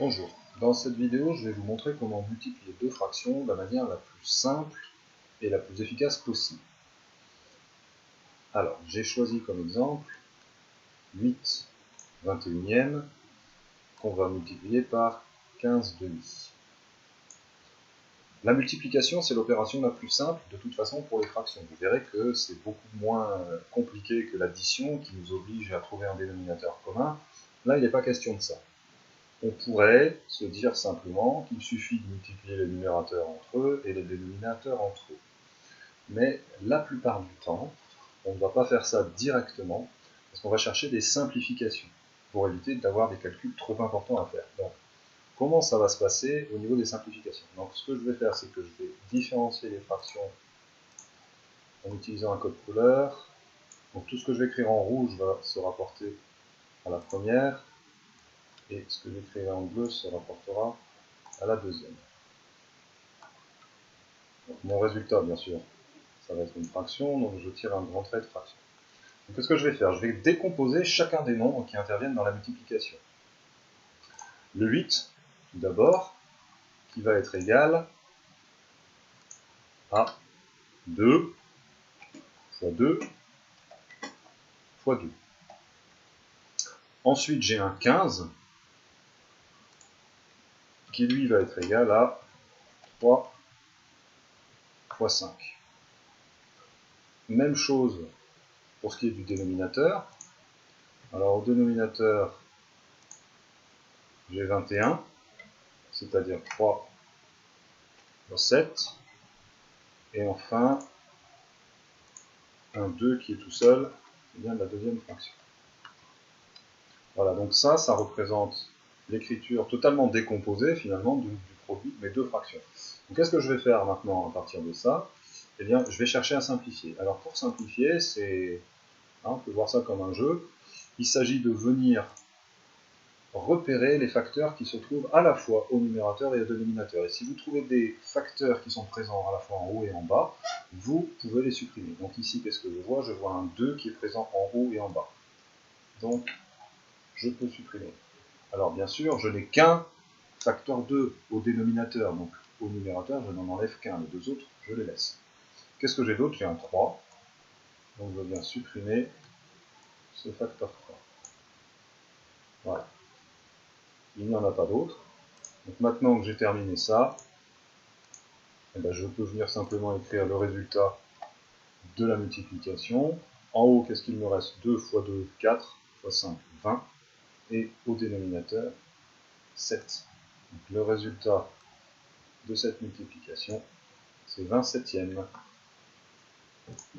Bonjour, dans cette vidéo je vais vous montrer comment multiplier deux fractions de la manière la plus simple et la plus efficace possible. Alors j'ai choisi comme exemple 8 21e qu'on va multiplier par 15 demi. La multiplication c'est l'opération la plus simple de toute façon pour les fractions. Vous verrez que c'est beaucoup moins compliqué que l'addition qui nous oblige à trouver un dénominateur commun. Là il n'est pas question de ça. On pourrait se dire simplement qu'il suffit de multiplier les numérateurs entre eux et les dénominateurs entre eux. Mais la plupart du temps, on ne va pas faire ça directement, parce qu'on va chercher des simplifications, pour éviter d'avoir des calculs trop importants à faire. Donc, comment ça va se passer au niveau des simplifications? Donc, ce que je vais faire, c'est que je vais différencier les fractions en utilisant un code couleur. Donc, tout ce que je vais écrire en rouge va se rapporter à la première, et ce que j'écrirai en bleu se rapportera à la deuxième. Donc mon résultat, bien sûr, ça va être une fraction, donc je tire un grand trait de fraction. Qu'est-ce que je vais faire? Je vais décomposer chacun des nombres qui interviennent dans la multiplication. Le 8, tout d'abord, qui va être égal à 2 fois 2 fois 2. Ensuite, j'ai un 15 qui, lui, va être égal à 3 fois 5. Même chose pour ce qui est du dénominateur. Alors, au dénominateur, j'ai 21, c'est-à-dire 3 fois 7. Et enfin, un 2 qui est tout seul, c'est bien la deuxième fraction. Voilà, donc ça représente l'écriture totalement décomposée, finalement, du produit de mes deux fractions. Donc qu'est-ce que je vais faire maintenant à partir de ça? Eh bien, je vais chercher à simplifier. Alors pour simplifier, on peut voir ça comme un jeu. Il s'agit de venir repérer les facteurs qui se trouvent à la fois au numérateur et au dénominateur. Et si vous trouvez des facteurs qui sont présents à la fois en haut et en bas, vous pouvez les supprimer. Donc ici, qu'est-ce que je vois? Je vois un 2 qui est présent en haut et en bas. Donc, je peux supprimer. Alors bien sûr, je n'ai qu'un facteur 2 au dénominateur, donc au numérateur, je n'en enlève qu'un. Les deux autres, je les laisse. Qu'est-ce que j'ai d'autre? J'ai un 3. Donc je viens supprimer ce facteur 3. Voilà. Il n'y en a pas d'autre. Donc maintenant que j'ai terminé ça, eh bien, je peux venir simplement écrire le résultat de la multiplication. En haut, qu'est-ce qu'il me reste? 2 fois 2, 4, fois 5, 20. Et au dénominateur, 7. Donc le résultat de cette multiplication, c'est 27e.